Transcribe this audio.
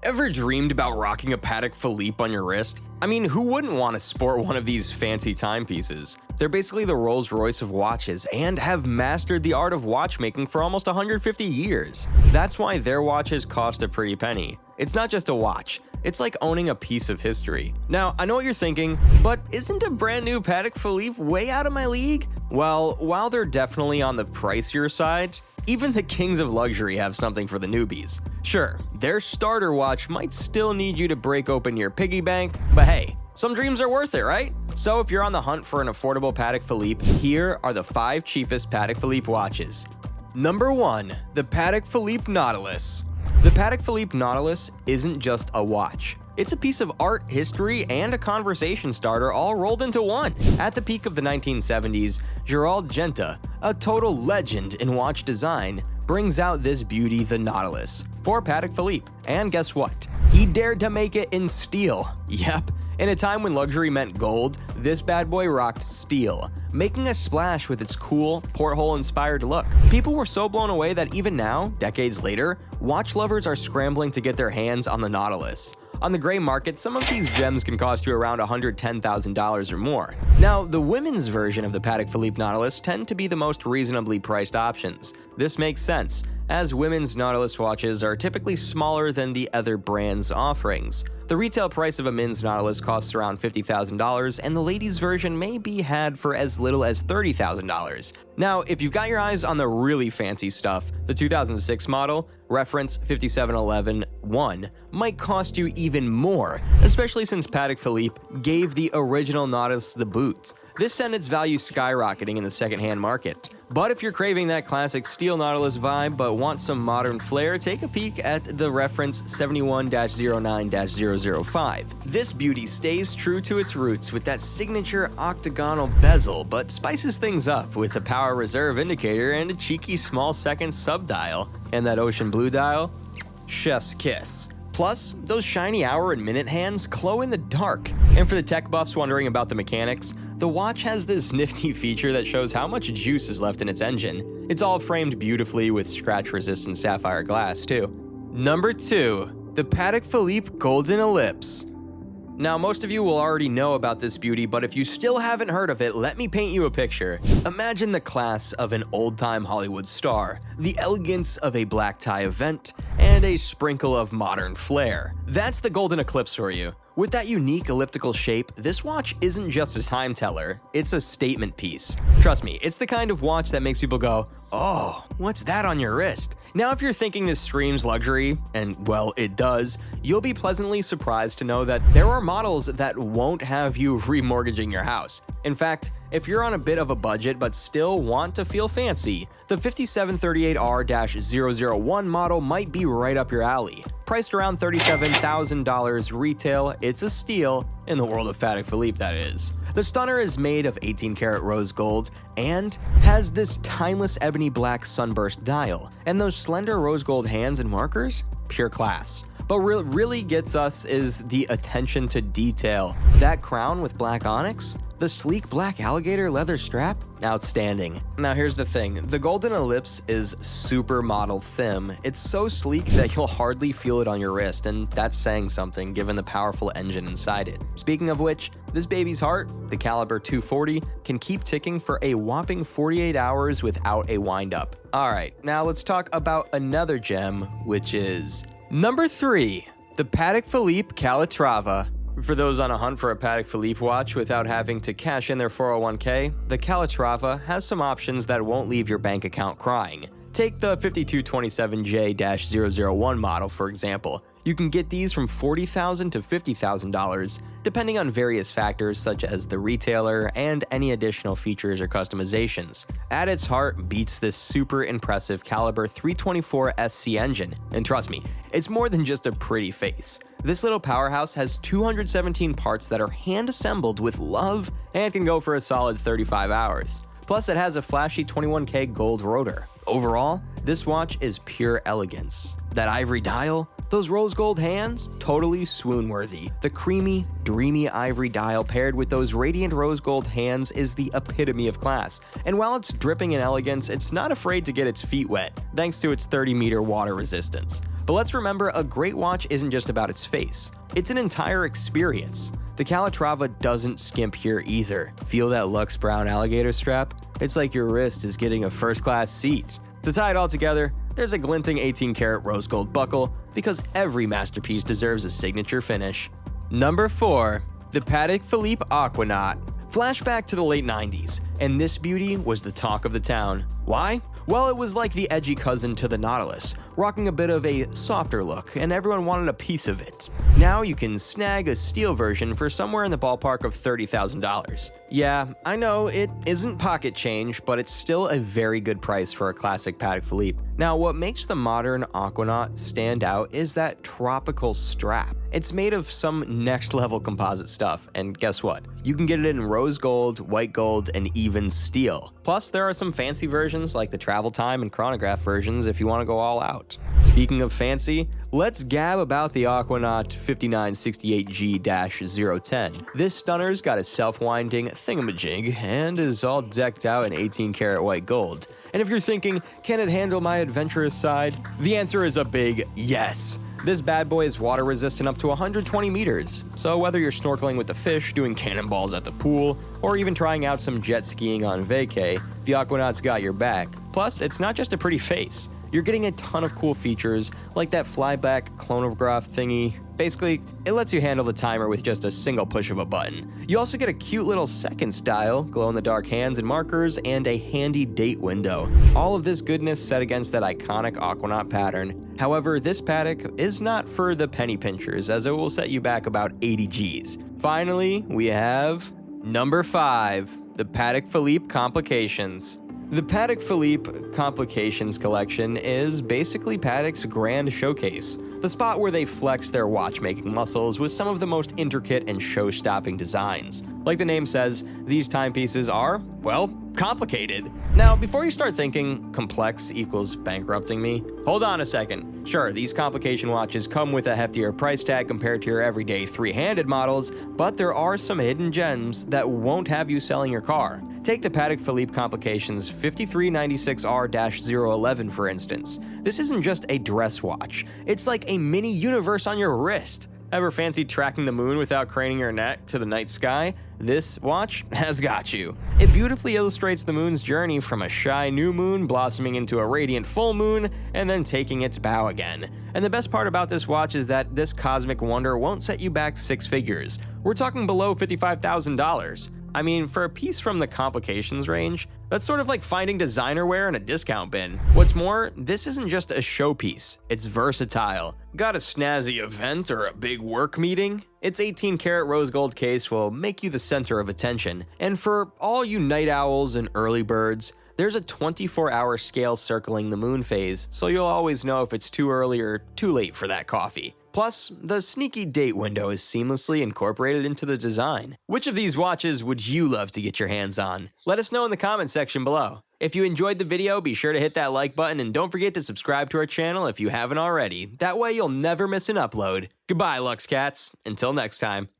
Ever dreamed about rocking a Patek Philippe on your wrist? I mean, who wouldn't want to sport one of these fancy timepieces? They're basically the Rolls-Royce of watches and have mastered the art of watchmaking for almost 150 years. That's why their watches cost a pretty penny. It's not just a watch, it's like owning a piece of history. Now, I know what you're thinking, but isn't a brand new Patek Philippe way out of my league? Well, while they're definitely on the pricier side, even the kings of luxury have something for the newbies. Sure, their starter watch might still need you to break open your piggy bank, but hey, some dreams are worth it, right? So if you're on the hunt for an affordable Patek Philippe, here are the 5 cheapest Patek Philippe watches. Number 1. The Patek Philippe Nautilus. The Patek Philippe Nautilus isn't just a watch. It's a piece of art, history, and a conversation starter all rolled into one. At the peak of the 1970s, Gerald Genta, a total legend in watch design, brings out this beauty, the Nautilus, for Patek Philippe. And guess what? He dared to make it in steel. Yep, in a time when luxury meant gold, this bad boy rocked steel, making a splash with its cool, porthole-inspired look. People were so blown away that even now, decades later, watch lovers are scrambling to get their hands on the Nautilus. On the gray market, some of these gems can cost you around $110,000 or more. Now, the women's version of the Patek Philippe Nautilus tend to be the most reasonably priced options. This makes sense, as women's Nautilus watches are typically smaller than the other brand's offerings. The retail price of a men's Nautilus costs around $50,000, and the ladies' version may be had for as little as $30,000. Now, if you've got your eyes on the really fancy stuff, the 2006 model, reference 5711-1, might cost you even more, especially since Patek Philippe gave the original Nautilus the boot. This sent its value skyrocketing in the secondhand market. But if you're craving that classic steel Nautilus vibe but want some modern flair, take a peek at the reference 71-09-005. This beauty stays true to its roots with that signature octagonal bezel, but spices things up with a power reserve indicator and a cheeky small second subdial. And that ocean blue dial? Chef's kiss. Plus, those shiny hour and minute hands glow in the dark. And for the tech buffs wondering about the mechanics, the watch has this nifty feature that shows how much juice is left in its engine. It's all framed beautifully with scratch-resistant sapphire glass, too. Number 2. The Patek Philippe Golden Ellipse. Now, most of you will already know about this beauty, but if you still haven't heard of it, let me paint you a picture. Imagine the class of an old-time Hollywood star, the elegance of a black tie event, and a sprinkle of modern flair. That's the Golden Eclipse for you. With that unique elliptical shape, this watch isn't just a time teller, it's a statement piece. Trust me, it's the kind of watch that makes people go, "Oh, what's that on your wrist?" Now, if you're thinking this screams luxury, and well, it does, you'll be pleasantly surprised to know that there are models that won't have you remortgaging your house. In fact, if you're on a bit of a budget but still want to feel fancy, the 5738R-001 model might be right up your alley. Priced around $37,000 retail, it's a steal, in the world of Patek Philippe that is. The stunner is made of 18-karat rose gold and has this timeless ebony black sunburst dial, and those slender rose gold hands and markers? Pure class. But what really gets us is the attention to detail. That crown with black onyx? The sleek black alligator leather strap? Outstanding. Now here's the thing, the Golden Ellipse is super model thin. It's so sleek that you'll hardly feel it on your wrist, and that's saying something given the powerful engine inside it. Speaking of which, this baby's heart, the caliber 240, can keep ticking for a whopping 48 hours without a wind-up. Alright, now let's talk about another gem, which is Number 3. The Patek Philippe Calatrava. For those on a hunt for a Patek Philippe watch without having to cash in their 401k, the Calatrava has some options that won't leave your bank account crying. Take the 5227J-001 model, for example. You can get these from $40,000 to $50,000, depending on various factors such as the retailer and any additional features or customizations. At its heart beats this super impressive caliber 324 SC engine, and trust me, it's more than just a pretty face. This little powerhouse has 217 parts that are hand-assembled with love and can go for a solid 35 hours. Plus, it has a flashy 21K gold rotor. Overall, this watch is pure elegance. That ivory dial, those rose gold hands, totally swoon-worthy. The creamy, dreamy ivory dial paired with those radiant rose gold hands is the epitome of class. And while it's dripping in elegance, it's not afraid to get its feet wet, thanks to its 30-meter water resistance. But let's remember, a great watch isn't just about its face. It's an entire experience. The Calatrava doesn't skimp here either. Feel that luxe brown alligator strap? It's like your wrist is getting a first-class seat. To tie it all together, there's a glinting 18-karat rose gold buckle, because every masterpiece deserves a signature finish. Number 4. The Patek Philippe Aquanaut. Flashback to the late 90s, and this beauty was the talk of the town. Why? Well, it was like the edgy cousin to the Nautilus, rocking a bit of a softer look, and everyone wanted a piece of it. Now you can snag a steel version for somewhere in the ballpark of $30,000. Yeah, I know it isn't pocket change, but it's still a very good price for a classic Patek Philippe. Now, what makes the modern Aquanaut stand out is that tropical strap. It's made of some next-level composite stuff, and guess what? You can get it in rose gold, white gold, and even steel. Plus, there are some fancy versions like the travel time and chronograph versions if you want to go all out. Speaking of fancy, let's gab about the Aquanaut 5968G-010. This stunner's got a self-winding thingamajig and is all decked out in 18-karat white gold. And if you're thinking, can it handle my adventurous side? The answer is a big yes. This bad boy is water resistant up to 120 meters, so whether you're snorkeling with the fish, doing cannonballs at the pool, or even trying out some jet skiing on vacay, the Aquanaut's got your back. Plus, it's not just a pretty face. You're getting a ton of cool features, like that flyback chronograph thingy. Basically, it lets you handle the timer with just a single push of a button. You also get a cute little second style, glow-in-the-dark hands and markers, and a handy date window. All of this goodness set against that iconic Aquanaut pattern. However, this Patek is not for the penny pinchers, as it will set you back about 80 Gs. Finally, we have number 5, the Patek Philippe Complications. The Patek Philippe Complications collection is basically Patek's grand showcase, the spot where they flex their watchmaking muscles with some of the most intricate and show-stopping designs. Like the name says, these timepieces are, well, complicated. Now, before you start thinking complex equals bankrupting me, hold on a second. Sure, these complication watches come with a heftier price tag compared to your everyday three-handed models, but there are some hidden gems that won't have you selling your car. Take the Patek Philippe Complications 5396R-011 for instance. This isn't just a dress watch, it's like a mini universe on your wrist. Ever fancy tracking the moon without craning your neck to the night sky? This watch has got you. It beautifully illustrates the moon's journey from a shy new moon blossoming into a radiant full moon and then taking its bow again. And the best part about this watch is that this cosmic wonder won't set you back six figures. We're talking below $55,000. I mean, for a piece from the Complications range, that's sort of like finding designer wear in a discount bin. What's more, this isn't just a showpiece, it's versatile. Got a snazzy event or a big work meeting? Its 18-karat rose gold case will make you the center of attention. And for all you night owls and early birds, there's a 24-hour scale circling the moon phase, so you'll always know if it's too early or too late for that coffee. Plus, the sneaky date window is seamlessly incorporated into the design. Which of these watches would you love to get your hands on? Let us know in the comments section below. If you enjoyed the video, be sure to hit that like button and don't forget to subscribe to our channel if you haven't already. That way you'll never miss an upload. Goodbye, Lux Cats. Until next time.